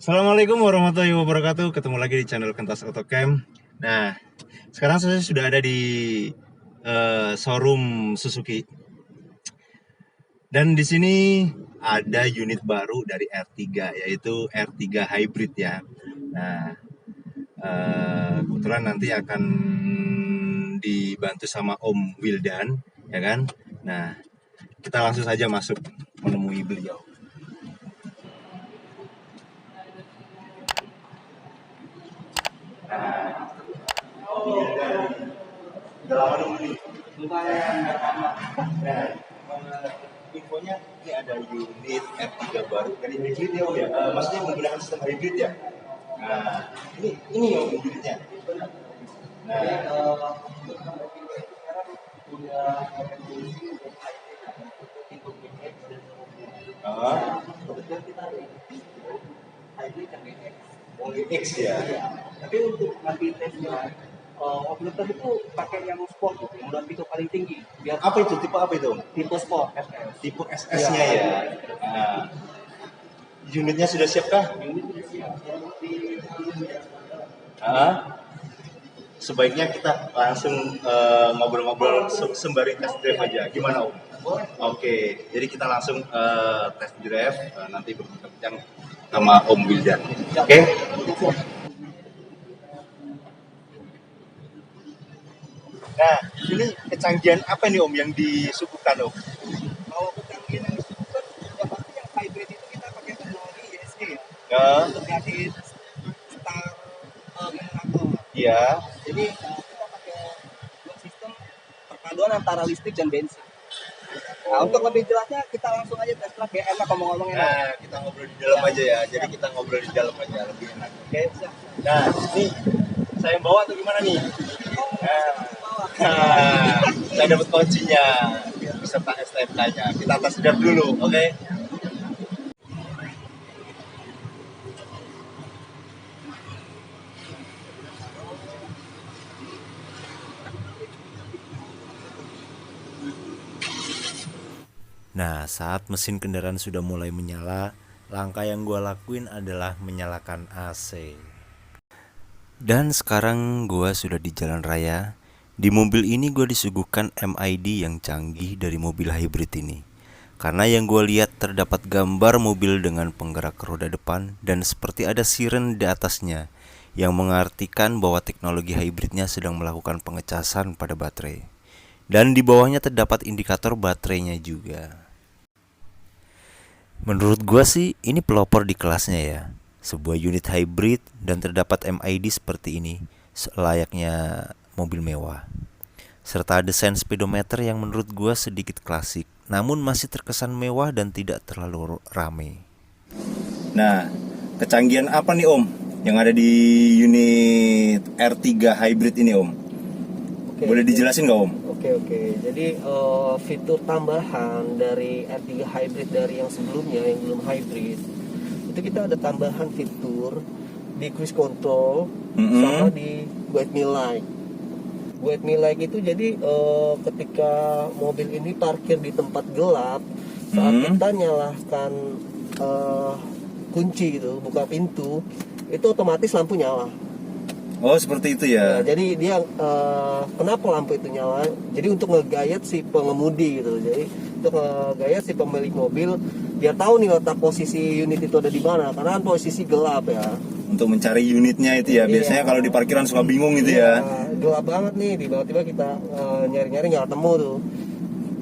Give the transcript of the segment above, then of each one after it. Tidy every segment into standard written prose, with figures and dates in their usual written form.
Assalamualaikum warahmatullahi wabarakatuh. Ketemu lagi di channel Kentas Autocam. Nah, sekarang saya sudah ada di showroom Suzuki. Dan di sini ada unit baru dari R3, yaitu R3 Hybrid ya. Nah, kebetulan nanti akan dibantu sama Om Wildan, ya kan? Nah, kita langsung saja masuk menemui beliau. Udah lama nunggu nih. Nah, infonya ini ada unit R3 baru dari hybrid ya Om ya. Maksudnya menggunakan sistem hybrid ya. Nah, ini ya Om unitnya. Nah, Kebetulan kita ada hybrid yang GX. X ya. Tapi untuk nanti tesnya, operator itu pakai yang sport, yang udah fitur paling tinggi. Biar Apa itu? Tipe apa itu Om? tipe sport, SS. Tipe SS-nya ya. Nah, unitnya sudah siapkah? Ini sudah siap. Sebaiknya kita langsung ngobrol-ngobrol sembari test drive aja. Gimana Om? Oke, jadi kita langsung test drive, nanti berbincang sama Om Wildan. Oke? Nah, ini kecanggihan apa nih Om yang disuguhkan Om? Kalau kecanggihan yang disebutkan, ya pasti yang hybrid itu kita pakai teknologi ESG ya. Ya, Untuk gantiin start generator. iya. Jadi kita pakai dua sistem perpaduan antara listrik dan bensin. Nah, untuk lebih jelasnya kita langsung aja tes drive ya, enak ngomong-ngomongnya. Nah, kita ngobrol di dalam aja ya. Jadi kita ngobrol di dalam aja lebih enak. Oke? Nah, ini saya bawa atau gimana nih? Nah, saya dapat kuncinya beserta STNK-nya. Kita tes drive dulu, oke? Nah, saat mesin kendaraan sudah mulai menyala, langkah yang gue lakuin adalah menyalakan AC. Dan sekarang gue sudah di jalan raya. Di mobil ini gue disuguhkan MID yang canggih dari mobil hybrid ini. Karena yang gue lihat terdapat gambar mobil dengan penggerak roda depan dan seperti ada siren di atasnya yang mengartikan bahwa teknologi hybridnya sedang melakukan pengecasan pada baterai. Dan di bawahnya terdapat indikator baterainya juga. Menurut gua sih ini pelopor di kelasnya ya. Sebuah unit hybrid dan terdapat MID seperti ini layaknya mobil mewah. Serta desain speedometer yang menurut gua sedikit klasik, namun masih terkesan mewah dan tidak terlalu rame. Nah, kecanggihan apa nih Om yang ada di unit R3 hybrid ini Om? Oke, Boleh dijelasin nggak Om? Oke. Jadi fitur tambahan dari R3 hybrid dari yang sebelumnya yang belum hybrid itu kita ada tambahan fitur di cruise control sama di Guide Me Like. Guide Me Like itu jadi ketika mobil ini parkir di tempat gelap, saat kita nyalakan kunci gitu, buka pintu, itu otomatis lampu nyala. Oh seperti itu ya. Nah, jadi dia kenapa lampu itu nyala? Jadi untuk ngegayat si pengemudi gitu. Jadi untuk ngegayat si pemilik mobil biar tahu nih letak posisi unit itu ada di mana. Karena kan posisi gelap ya. Untuk mencari unitnya itu ya. Biasanya kalau di parkiran suka bingung gitu ya. Gelap banget nih. Tiba-tiba kita nyari-nyari nggak ketemu tuh.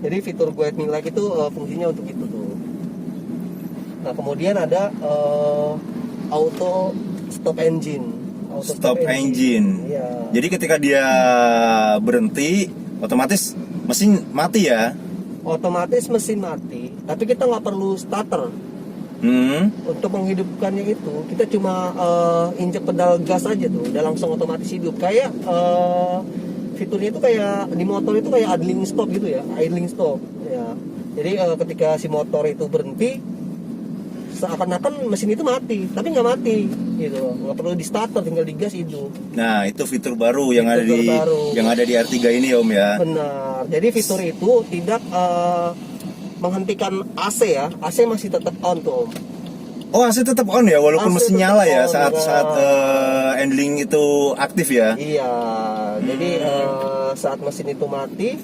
Jadi fitur Guide Me Like itu fungsinya untuk itu tuh. Nah kemudian ada auto stop engine. Stop engine. Iya. Jadi ketika dia berhenti, otomatis mesin mati ya? Otomatis mesin mati, tapi kita nggak perlu starter. Untuk menghidupkannya itu, kita cuma injek pedal gas aja tuh, udah langsung otomatis hidup. Kayak fiturnya itu kayak di motor itu kayak idling stop gitu ya, idling stop. Ya. Jadi ketika si motor itu berhenti, seakan-akan mesin itu mati, tapi nggak mati, gitu, nggak perlu di starter, tinggal digas hidup. Nah itu fitur baru yang ada di R3 ini Om ya. Benar. Jadi fitur itu tidak menghentikan AC ya, AC masih tetap on tuh Om. Oh, AC tetap on ya walaupun AC mesin tetap nyala ya on, saat ya. saat handling itu aktif ya. Iya, jadi saat mesin itu mati,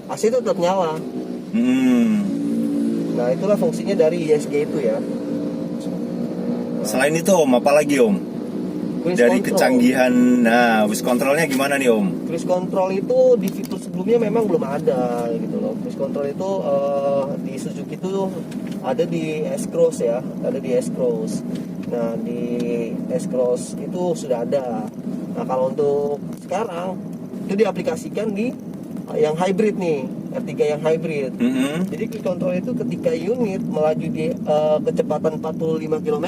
AC itu tetap nyala. Nah, itulah fungsinya dari ISG itu ya. Selain itu Om, apa lagi Om? Cruise Dari control. kecanggihan, nah, cruise controlnya gimana nih Om? Cruise control itu di fitur sebelumnya memang belum ada gitu loh. Cruise control itu di Suzuki itu ada di S-Cross ya, ada di S-Cross. Nah, di S-Cross itu sudah ada. Nah, kalau untuk sekarang itu diaplikasikan di yang hybrid nih, R3 yang hybrid. Jadi cruise control itu ketika unit melaju di kecepatan 45 km,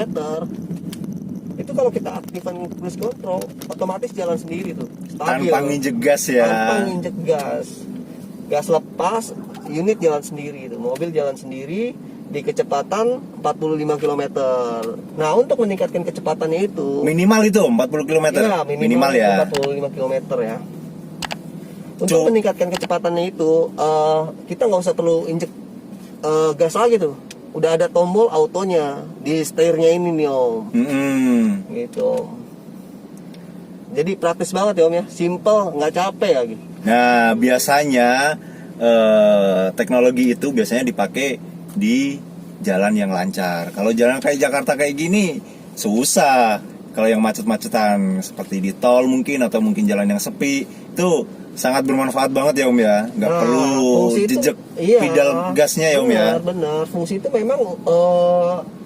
itu kalau kita aktifkan cruise control, otomatis jalan sendiri tuh, stabil. Tanpa nginjek gas ya. Tanpa nginjek gas. Gas lepas, unit jalan sendiri itu, mobil jalan sendiri di kecepatan 45 km. Nah, untuk meningkatkan kecepatannya itu Minimal itu Om, 40 km. ya, minimal ya. 45 km ya. Untuk meningkatkan kecepatannya itu kita nggak usah perlu injek gas lagi tuh. Udah ada tombol autonya di setirnya ini nih Om. Gitu. Jadi praktis banget ya Om ya, simple, nggak capek ya gitu. Nah, biasanya teknologi itu biasanya dipakai di jalan yang lancar. Kalau jalan kayak Jakarta kayak gini susah. Kalau yang macet-macetan seperti di tol mungkin atau mungkin jalan yang sepi itu sangat bermanfaat banget ya Om ya. Nggak perlu jejak pedal gasnya ya Om ya. Benar. Fungsi itu memang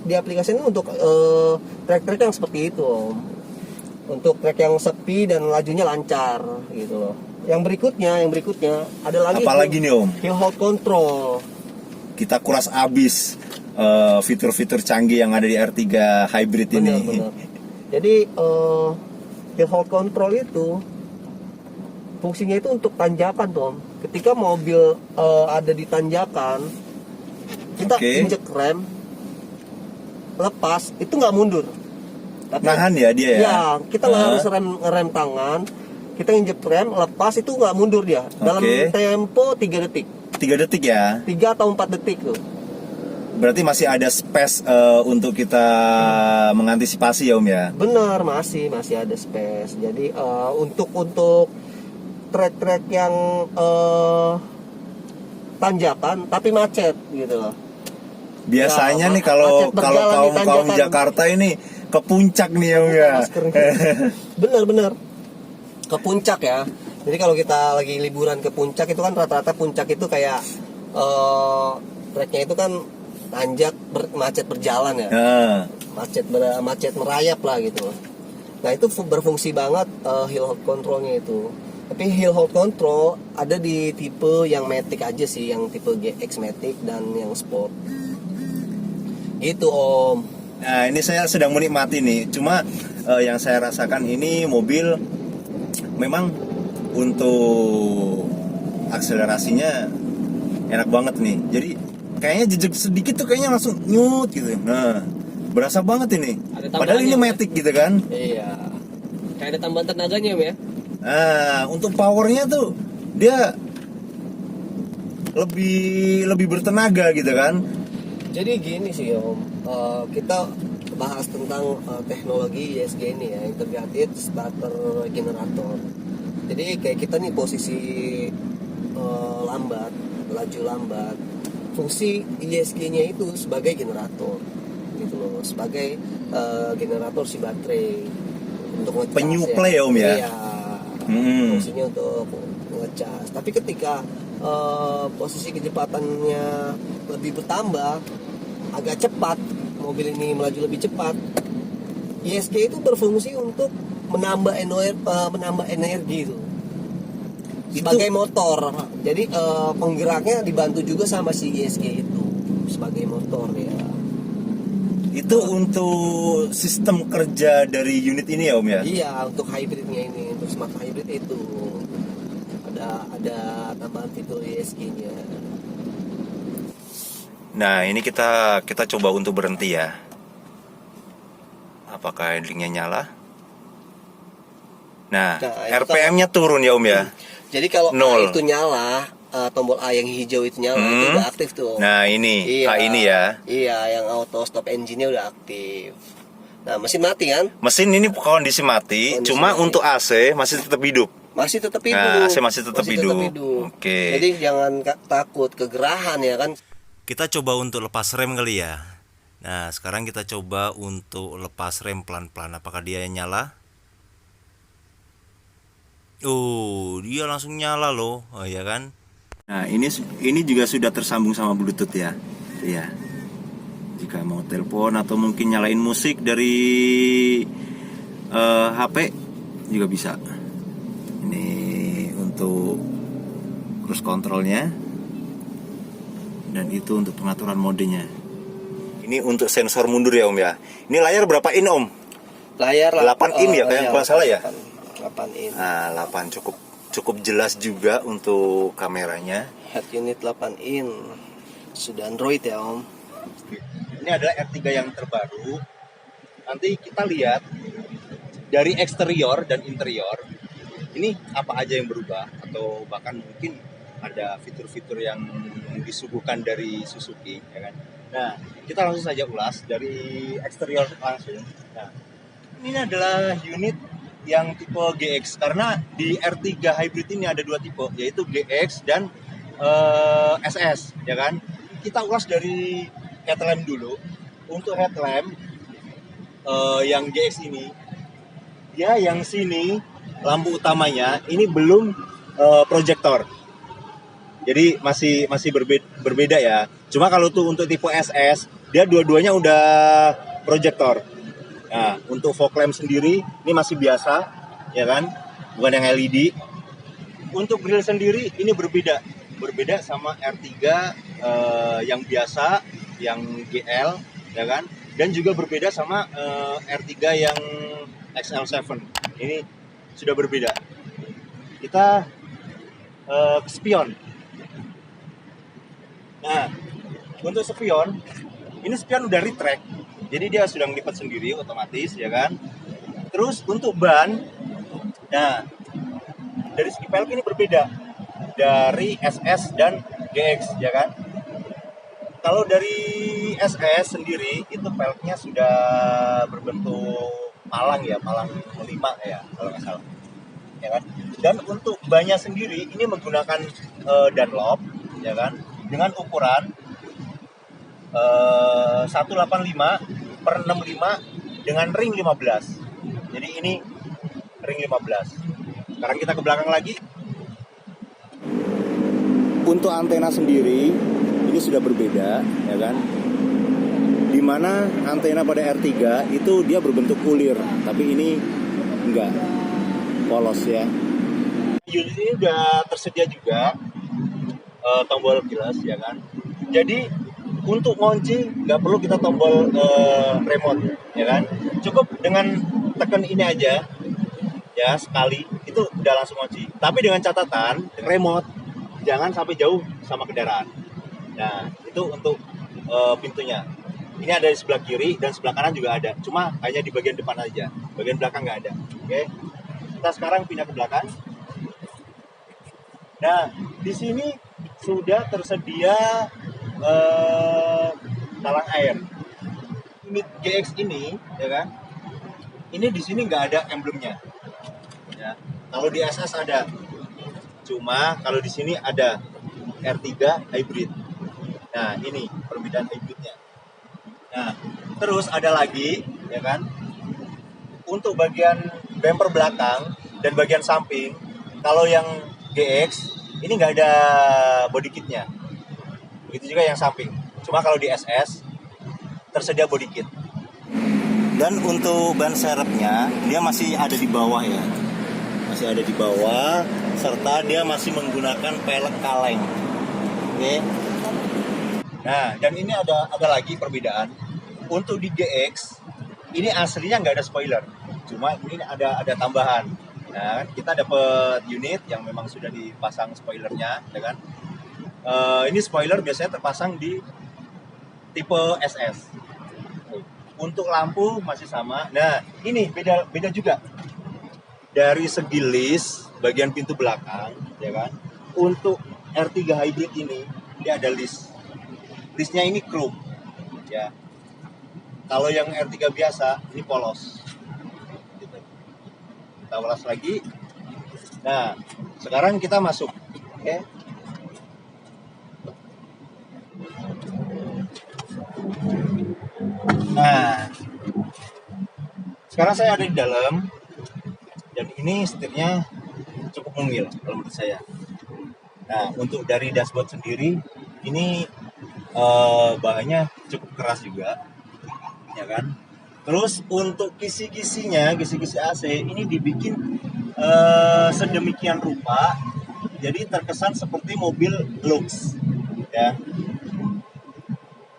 diaplikasikan untuk trek-trek yang seperti itu Om. Untuk trek yang sepi dan lajunya lancar gitu loh. Yang berikutnya ada lagi. Apalagi nih Om? Hill hold control. Kita kuras abis fitur-fitur canggih yang ada di R3 hybrid ini. Benar. Jadi hill hold control itu fungsinya itu untuk tanjakan tuh Om. Ketika mobil ada di tanjakan, kita injek rem, lepas itu nggak mundur. Tapi, nahan ya dia ya? Ya, kita nggak harus rem tangan. Kita injek rem, lepas itu nggak mundur dia. Dalam tempo 3 detik. 3 detik ya? 3 atau 4 detik tuh. Berarti masih ada space untuk kita mengantisipasi ya Om ya? Benar, masih ada space. Jadi untuk trek-trek yang tanjakan tapi macet gitu loh. Biasanya nih kalau kaum Jakarta ini ke puncak nih ya Om ya. Bener ke puncak ya. Jadi kalau kita lagi liburan ke puncak itu kan rata-rata puncak itu kayak treknya itu kan tanjak macet berjalan ya. Macet merayap lah gitu. Nah, itu berfungsi banget hill hold controlnya itu. Tapi hill hold control ada di tipe yang Matic aja sih, yang tipe GX Matic dan yang Sport. Gitu Om. Nah, ini saya sedang menikmati nih. Cuma yang saya rasakan ini mobil memang untuk akselerasinya enak banget nih. Jadi kayaknya jejak sedikit tuh kayaknya langsung nyut gitu. Nah, berasa banget ini. Padahal ini Matic gitu kan. Iya. Kayak ada tambahan tenaganya Om ya. Nah, untuk powernya tuh dia lebih bertenaga gitu kan. Jadi gini sih Om, kita bahas tentang teknologi ISG ini ya, integrated starter generator. Jadi kayak kita nih posisi lambat, laju lambat, fungsi ISG-nya itu sebagai generator, gitu loh, sebagai generator si baterai untuk ngecas. Penyuplai ya Om ya. Iya. Fungsinya untuk ngecas. Tapi ketika posisi kecepatannya lebih bertambah, agak cepat, mobil ini melaju lebih cepat, ISG itu berfungsi untuk menambah energi itu sebagai motor. Jadi penggeraknya dibantu juga sama si ISG itu sebagai motor ya. Itu untuk sistem kerja dari unit ini ya Om ya? Iya, untuk hybridnya ini, untuk smart hybrid itu ada tambahan fitur ISG-nya. Nah, ini kita coba untuk berhenti ya. Apakah handlingnya nyala? Nah RPM-nya turun ya Om ya? Jadi kalau Nol. itu nyala, tombol A yang hijau itu nyala, itu udah aktif tuh. Nah ini, Iya, ini ya. Iya, yang auto stop engine-nya udah aktif. Nah, mesin mati kan? Mesin ini kondisi mati, Kondisi cuma mati. untuk AC masih tetap hidup. Masih tetap hidup. Nah, AC masih tetap hidup. Oke. Jadi jangan takut kegerahan ya kan. Kita coba untuk lepas rem kali ya. Nah, sekarang kita coba untuk lepas rem pelan-pelan. Apakah dia nyala? Oh, dia langsung nyala loh. Oh ya kan? Nah, ini juga sudah tersambung sama Bluetooth ya. Iya. Jika mau telepon atau mungkin nyalain musik dari HP juga bisa. Ini untuk cruise controlnya, dan itu untuk pengaturan modenya. Ini untuk sensor mundur ya Om ya. Ini layar berapa in Om? Layar 8 in ya, kayak kalau salah ya. 8 in. Nah, 8 cukup jelas juga untuk kameranya. Head unit 8 in. Sudah Android ya Om. Ini adalah R3 yang terbaru. Nanti kita lihat dari eksterior dan interior, ini apa aja yang berubah, atau bahkan mungkin ada fitur-fitur yang disuguhkan dari Suzuki, ya kan? Nah, kita langsung saja ulas dari eksterior langsung. Nah, ini adalah unit yang tipe GX, karena di R3 hybrid ini ada dua tipe, yaitu GX dan SS, ya kan? Kita ulas dari headlamp dulu. Untuk headlamp yang GX ini, dia yang sini lampu utamanya ini belum proyektor, jadi masih berbeda ya. Cuma kalau tuh untuk tipe SS, dia dua-duanya udah proyektor. Nah, untuk fog lamp sendiri ini masih biasa, ya kan, bukan yang LED. Untuk grill sendiri ini berbeda sama R3 yang biasa, yang GL, ya kan, dan juga berbeda sama R3 yang XL7. Ini sudah berbeda. Kita ke spion. Nah, untuk spion, ini spion udah retract, jadi dia sudah ngelipat sendiri otomatis, ya kan. Terus untuk ban, nah dari segi pelek ini berbeda dari SS dan GX, ya kan. Kalau dari SS sendiri itu peleknya sudah berbentuk palang ya, palang 5 ya kalau nggak salah, ya kan. Dan untuk bannya sendiri ini menggunakan Dunlop, ya kan, dengan ukuran 185/65 dengan ring 15. Jadi ini ring 15. Sekarang kita ke belakang lagi. Untuk antena sendiri ini sudah berbeda, ya kan. Dimana antena pada R3 itu dia berbentuk ulir, tapi ini enggak, polos ya. Unit ini udah tersedia juga tombol keyless, ya kan. Jadi untuk ngunci nggak perlu kita tombol remote, ya kan. Cukup dengan tekan ini aja, ya, sekali itu udah langsung ngunci. Tapi dengan catatan remote jangan sampai jauh sama kendaraan. Nah, itu untuk pintunya. Ini ada di sebelah kiri dan sebelah kanan juga ada. Cuma hanya di bagian depan aja. Bagian belakang nggak ada. Oke. Kita sekarang pindah ke belakang. Nah, di sini sudah tersedia talang air. Unit GX ini, ya kan? Ini di sini nggak ada emblemnya. Ya. Kalau di SS ada. Cuma kalau di sini ada R3 hybrid. Nah, ini perbedaan hybridnya. Nah, terus ada lagi, ya kan, untuk bagian bumper belakang dan bagian samping. Kalau yang GX ini nggak ada body kitnya. Begitu juga yang samping. Cuma kalau di SS tersedia body kit. Dan untuk ban serepnya dia masih ada di bawah ya. Masih ada di bawah, serta dia masih menggunakan pelek kaleng. Oke. Nah, dan ini ada lagi perbedaan. Untuk di GX ini aslinya nggak ada spoiler, cuma ini ada tambahan. Nah, kita dapat unit yang memang sudah dipasang spoilernya, ya kan. Ini spoiler biasanya terpasang di tipe SS. Untuk lampu masih sama. Nah, ini beda juga. Dari segi list bagian pintu belakang, ya kan. Untuk R3 hybrid ini dia ada listnya ini chrome ya. Kalau yang R3 biasa ini polos gitu. Kita ulas lagi. Nah sekarang kita masuk, oke. Nah sekarang saya ada di dalam dan ini setirnya cukup mungil kalau menurut saya. Nah untuk dari dashboard sendiri ini bahannya cukup keras juga ya kan. Terus untuk kisi-kisi AC ini dibikin sedemikian rupa jadi terkesan seperti mobil lux ya.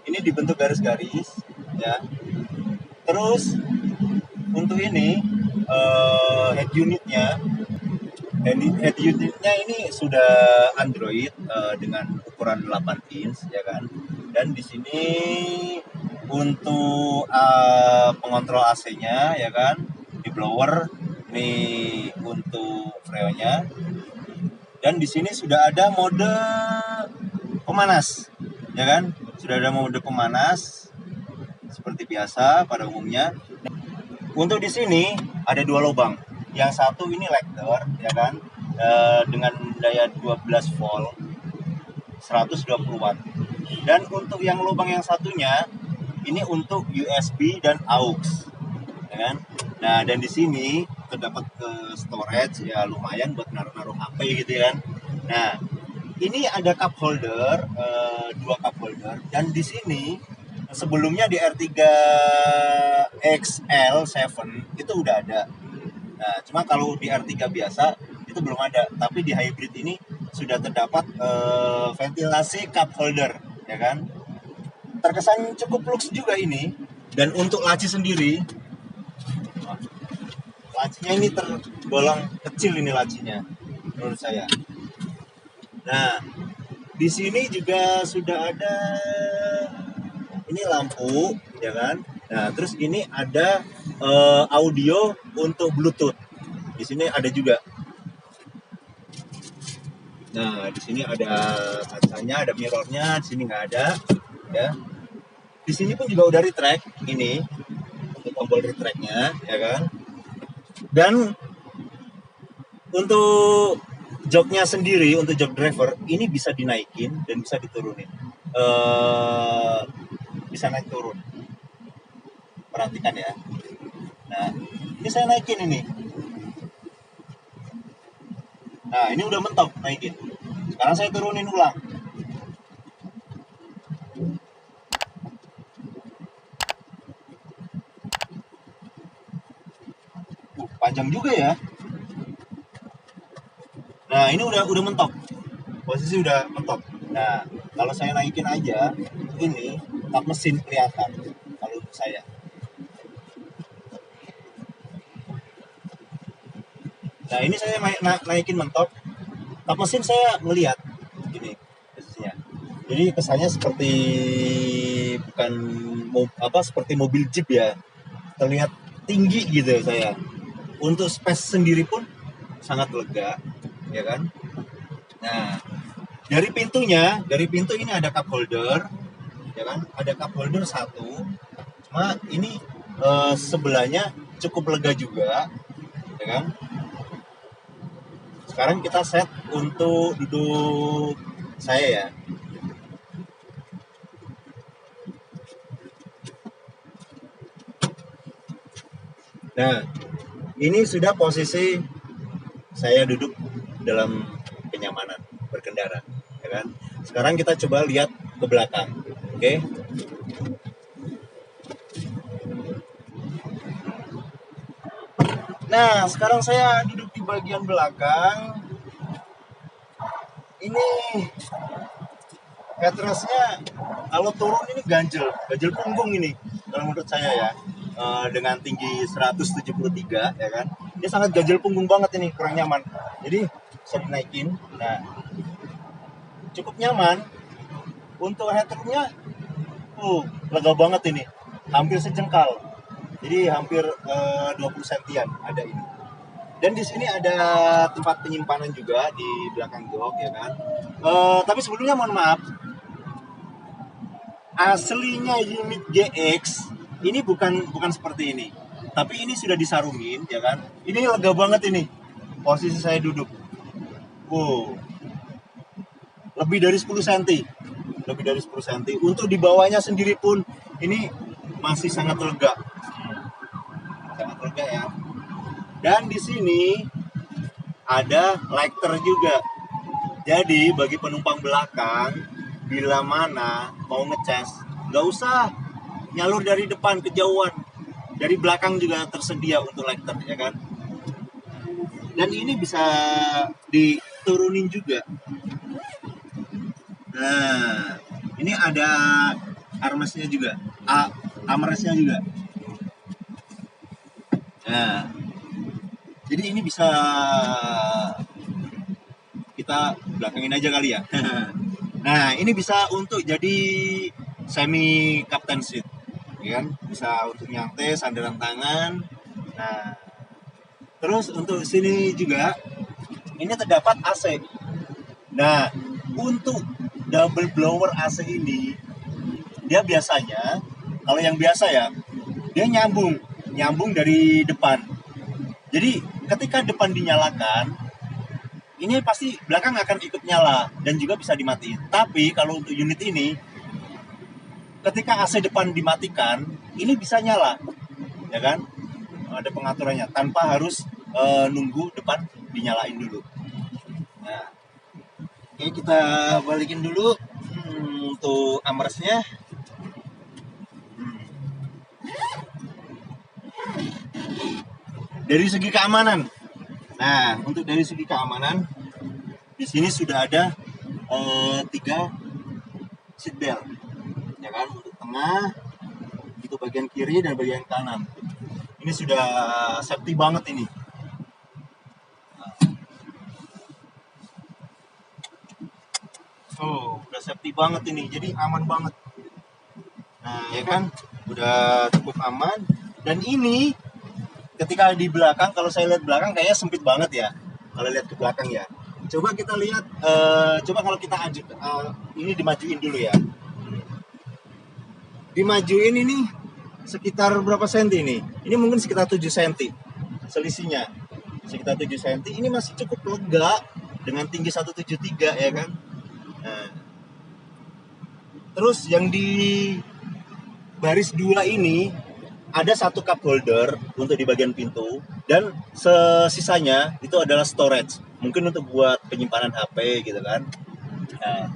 Ini dibentuk garis-garis ya. Terus untuk ini head unitnya ini sudah Android dengan ukuran 8 inch ya kan. Dan di sini untuk pengontrol AC-nya ya kan, di blower ini untuk freonnya. Dan di sini sudah ada mode pemanas ya kan, sudah ada mode pemanas seperti biasa pada umumnya. Untuk di sini ada 2 lubang. Yang satu ini lector ya kan, dengan daya 12 volt 120 watt. Dan untuk yang lubang yang satunya ini untuk USB dan aux ya kan. Nah dan di sini terdapat storage ya, lumayan buat naruh-naruh HP gitu kan. Nah ini ada cup holder, 2 cup holder. Dan di sini sebelumnya di R3 XL7 itu udah ada. Nah, cuma kalau di R3 biasa itu belum ada, tapi di hybrid ini sudah terdapat ventilasi cup holder, ya kan? Terkesan cukup luks juga ini. Dan untuk laci sendiri, lacinya ini tergolong kecil ini lacinya, menurut saya. Nah, di sini juga sudah ada ini lampu, ya kan? Nah, terus ini ada audio untuk Bluetooth. Di sini ada juga. Nah, di sini ada kacanya, ada mirrornya. Di sini nggak ada, ya. Di sini pun juga udah retract ini untuk tombol retractnya, ya kan? Dan untuk joknya sendiri, untuk jok driver ini bisa dinaikin dan bisa diturunin. Bisa naik turun. Perhatikan ya. Nah, ini saya naikin ini. Nah, ini udah mentok naikin. Sekarang saya turunin ulang. Panjang juga ya. Nah, ini udah mentok. Posisi udah mentok. Nah, kalau saya naikin aja, ini tak mesin kelihatan kalau untuk saya. Nah, ini saya naikin mentok. Tak mesin saya melihat ini posisinya. Jadi kesannya seperti bukan seperti mobil Jeep ya. Terlihat tinggi gitu saya. Untuk space sendiri pun sangat lega, ya kan? Nah, dari pintu ini ada cup holder, ya kan? Ada cup holder satu. Cuma ini sebelahnya cukup lega juga, ya kan? Sekarang kita set untuk duduk saya ya. Nah, ini sudah posisi saya duduk dalam kenyamanan berkendara, ya kan? Sekarang kita coba lihat ke belakang, oke? Nah, sekarang saya duduk di bagian belakang. Ini headrestnya kalau turun ini ganjel punggung ini kalau menurut saya ya. Dengan tinggi 173 ya kan, dia sangat ganjel punggung banget ini, kurang nyaman. Jadi bisa dinaikin. Nah, cukup nyaman. Untuk headroomnya lega banget ini, hampir sejengkal, jadi hampir 20 sentian ada ini. Dan di sini ada tempat penyimpanan juga di belakang jok ya kan. Tapi sebelumnya mohon maaf, aslinya unit GX ini bukan seperti ini. Tapi ini sudah disarungin ya kan. Ini lega banget ini. Posisi saya duduk. Wow. Lebih dari 10 cm. Lebih dari 10 cm. Untuk di bawahnya sendiri pun ini masih sangat lega. Sangat lega ya. Dan di sini ada lighter juga. Jadi bagi penumpang belakang bila mana mau ngecas, nggak usah nyalur dari depan kejauhan. Dari belakang juga tersedia untuk lighter ya kan. Dan ini bisa diturunin juga. Nah, ini ada armrestnya juga, armrestnya juga. Nah, jadi ini bisa kita belakangin aja kali ya. Nah, ini bisa untuk jadi semi captain seat, ya kan? Bisa untuk nyantai, sandaran tangan. Nah, terus untuk sini juga, ini terdapat AC. Nah, untuk double blower AC ini, dia biasanya, kalau yang biasa ya, dia nyambung dari depan. Jadi ketika depan dinyalakan, ini pasti belakang akan ikut nyala dan juga bisa dimatiin. Tapi kalau untuk unit ini, ketika AC depan dimatikan, ini bisa nyala, ya kan? Ada pengaturannya tanpa harus nunggu depan dinyalain dulu. Nah, oke, kita balikin dulu untuk armrestnya. Dari segi keamanan, nah untuk dari segi keamanan, di sini sudah ada 3 seat belt, ya kan? Untuk tengah, untuk bagian kiri dan bagian kanan. Ini sudah safety banget ini. Oh, udah safety banget ini, jadi aman banget. Nah, ya kan, udah cukup aman. Dan ini ketika di belakang, kalau saya lihat belakang kayaknya sempit banget ya. Kalau lihat ke belakang ya. Coba kita lihat, coba kalau kita ini dimajuin dulu ya. Dimajuin ini sekitar berapa senti ini? Ini mungkin sekitar 7 senti selisihnya. Sekitar 7 senti. Ini masih cukup lega dengan tinggi 173 ya kan. Nah, terus yang di baris 2 ini ada satu cup holder untuk di bagian pintu dan sisanya itu adalah storage, mungkin untuk buat penyimpanan HP gitu kan. Nah,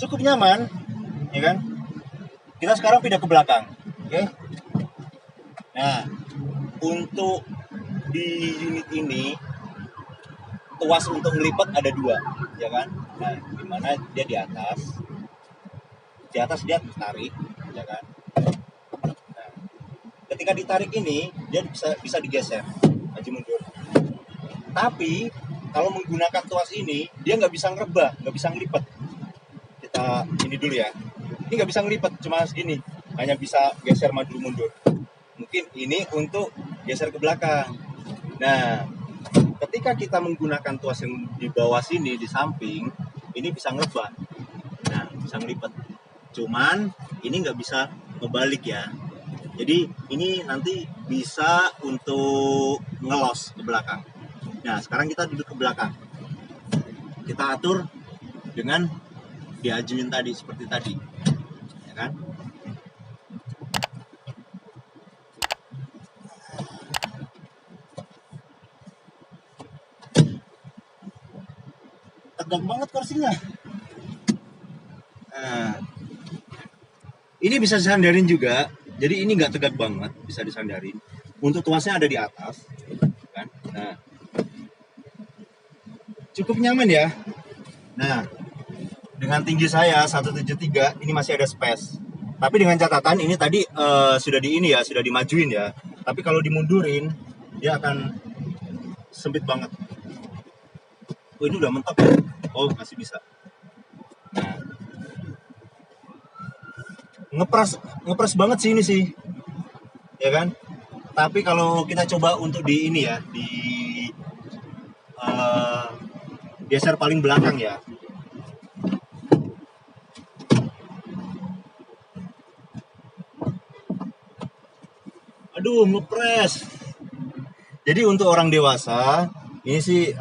cukup nyaman ya kan. Kita sekarang pindah ke belakang, oke. Nah, untuk di unit ini tuas untuk melipat ada 2 ya kan. Nah, dimana dia di atas dia tarik ya kan. Nah, ketika ditarik ini dia bisa digeser maju mundur. Tapi kalau menggunakan tuas ini dia nggak bisa ngerebah, nggak bisa ngelipat. Kita ini dulu ya, ini nggak bisa ngelipat, cuma segini, hanya bisa geser maju mundur. Mungkin ini untuk geser ke belakang. Nah, ketika kita menggunakan tuas yang di bawah sini di samping, ini bisa ngerebah, nah bisa ngelipat. Cuman ini nggak bisa ngebalik ya. Jadi ini nanti bisa untuk ngelos ke belakang. Nah, sekarang kita duduk ke belakang. Kita atur dengan diajuin tadi seperti tadi, ya kan? Tegak banget kursinya. Nah, ini bisa disandarin juga. Jadi ini nggak tegak banget, bisa disandarin. Untuk tuasnya ada di atas, kan? Nah, cukup nyaman ya. Nah, dengan tinggi saya 173, ini masih ada space. Tapi dengan catatan ini tadi sudah sudah dimajuin ya. Tapi kalau dimundurin, dia akan sempit banget. Oh, ini udah mentok ya? Oh, masih bisa. Nah, ngepres banget sih ini sih, ya kan? Tapi kalau kita coba untuk di ini ya, di geser paling belakang ya. Aduh, ngepres. Jadi untuk orang dewasa ini sih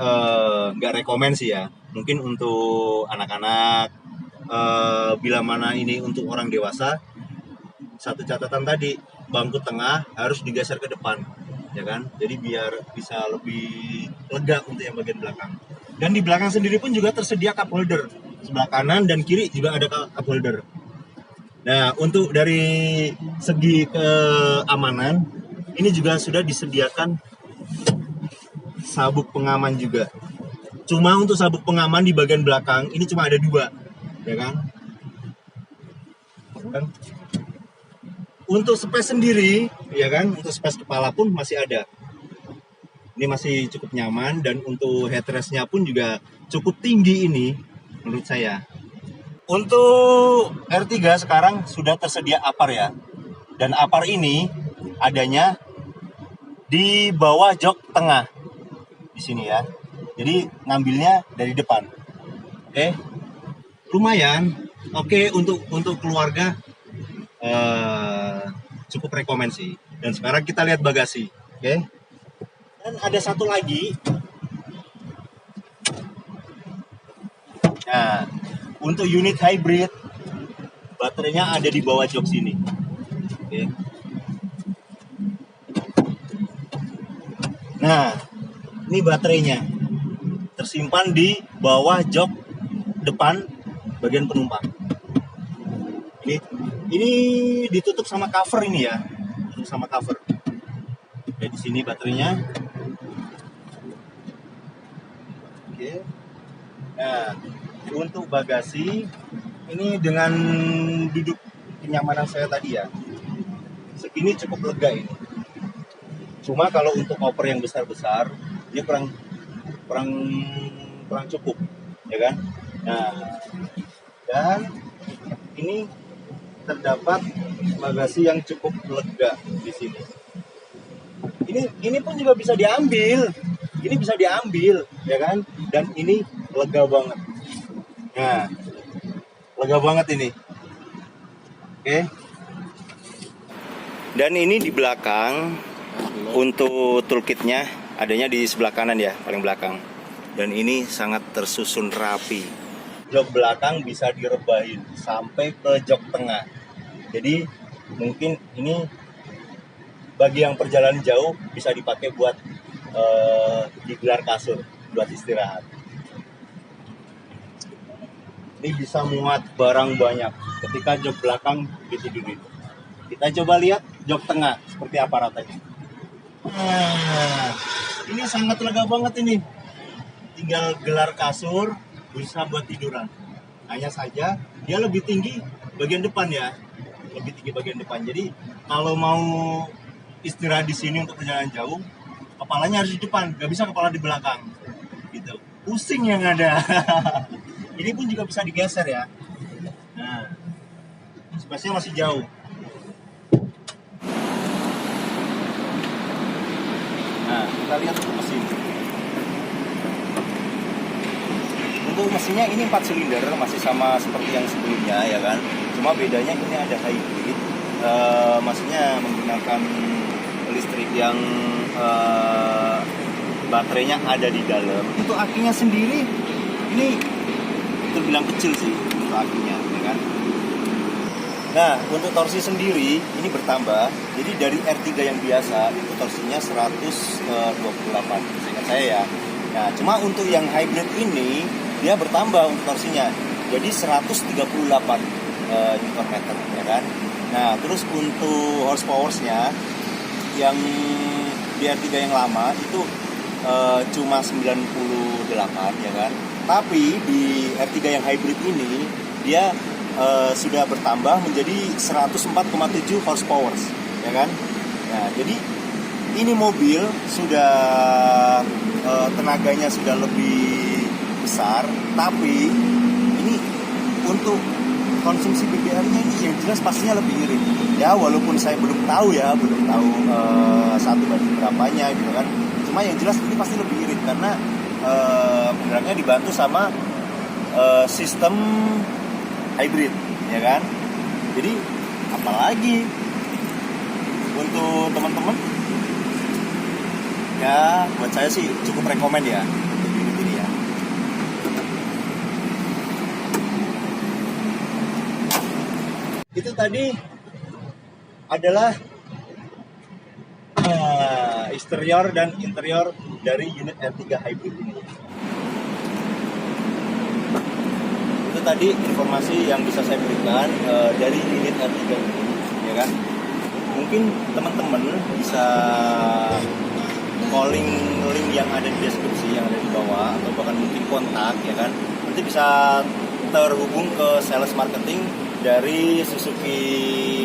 nggak rekomen sih ya. Mungkin untuk anak-anak, bila mana ini untuk orang dewasa, satu catatan tadi, bangku tengah harus digeser ke depan, ya kan? Jadi biar bisa lebih lega untuk yang bagian belakang. Dan di belakang sendiri pun juga tersedia cup holder. Sebelah kanan dan kiri juga ada cup holder. Nah, untuk dari segi keamanan, ini juga sudah disediakan sabuk pengaman juga. Cuma untuk sabuk pengaman di bagian belakang, ini cuma ada 2, ya kan? Untuk space sendiri, ya kan? Untuk space kepala pun masih ada. Ini masih cukup nyaman, dan untuk headrestnya pun juga cukup tinggi ini, menurut saya. Untuk R3 sekarang sudah tersedia upper ya. Dan upper ini adanya di bawah jok tengah. Di sini ya. Jadi ngambilnya dari depan. Oke. Lumayan. Oke, untuk keluarga cukup rekomen sih. Dan sekarang kita lihat bagasi. Oke. Dan ada satu lagi. Nah, untuk unit hybrid, baterainya ada di bawah jok sini. Oke. Nah, ini baterainya tersimpan di bawah jok depan bagian penumpang. Ini ditutup sama cover ini ya, ditutup sama cover. Oke, di sini baterainya. Oke. Nah, untuk bagasi ini dengan duduk kenyamanan saya tadi ya, segini cukup lega ini. Cuma kalau untuk koper yang besar-besar, dia kurang cukup, ya kan? Nah, dan ini terdapat bagasi yang cukup lega di sini. Ini pun juga bisa diambil. Ini bisa diambil, ya kan? Dan ini lega banget. Nah, lega banget ini. Oke. Dan ini di belakang untuk toolkitnya adanya di sebelah kanan ya, paling belakang. Dan ini sangat tersusun rapi. Jok belakang bisa direbahin sampai ke jok tengah. Jadi mungkin ini bagi yang perjalanan jauh bisa dipakai buat digelar kasur, buat istirahat. Ini bisa muat barang banyak ketika jok belakang ditidurin. Kita coba lihat jok tengah seperti apa ratanya. Nah, ini sangat lega banget ini. Tinggal gelar kasur, bisa buat tiduran. Hanya saja dia lebih tinggi bagian depan ya, lebih tinggi bagian depan. Jadi kalau mau istirahat di sini untuk perjalanan jauh, kepalanya harus di depan, nggak bisa kepala di belakang. Gitu, pusing yang ada. Ini pun juga bisa digeser ya. Nah, space-nya masih jauh. Nah, kita lihat untuk mesin. Untuk mesinnya ini 4 silinder, masih sama seperti yang sebelumnya ya kan. Cuma bedanya ini ada hybrid, maksudnya menggunakan listrik yang baterainya ada di dalam. Untuk akinya sendiri ini terbilang kecil sih untuk akinya, ya kan. Nah, untuk torsi sendiri ini bertambah. Jadi dari R3 yang biasa itu torsinya 128, seingat saya ya. Nah, cuma untuk yang hybrid ini dia bertambah untuk torsinya. Jadi 138 Nm, ya kan. Nah, terus untuk horsepower-nya yang di R3 yang lama itu cuma 98, ya kan. Tapi di R3 yang hybrid ini dia sudah bertambah menjadi 104,7 horsepower, ya kan. Nah, jadi ini mobil sudah tenaganya sudah lebih besar, tapi ini untuk konsumsi BBM-nya ini yang jelas pastinya lebih irit. Ya walaupun saya belum tahu satu banding berapanya gitu kan. Cuma yang jelas ini pasti lebih irit karena penggeraknya dibantu sama sistem hybrid, ya kan. Jadi apalagi untuk teman-teman, ya buat saya sih cukup rekomend ya untuk unit ini ya. Itu tadi adalah eksterior dan interior dari unit R3 hybrid ini. Itu tadi informasi yang bisa saya berikan dari unit R3 ini, ya kan. Mungkin teman-teman bisa calling link yang ada di deskripsi yang ada di bawah, atau bahkan mungkin kontak, ya kan. Nanti bisa terhubung ke sales marketing dari Suzuki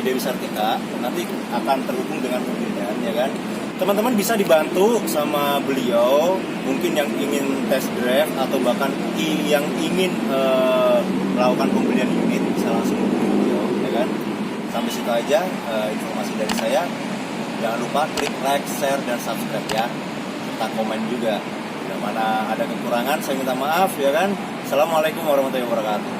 Dewi Sartika, nanti akan terhubung dengan pembelian, ya kan. Teman-teman bisa dibantu sama beliau, mungkin yang ingin test drive atau bahkan yang ingin melakukan pembelian unit bisa langsung hubungi beliau, ya kan. Sampai situ aja informasi dari saya. Jangan lupa klik like, share, dan subscribe ya. Serta komen juga. Bila mana ada kekurangan saya minta maaf, ya kan. Assalamualaikum warahmatullahi wabarakatuh.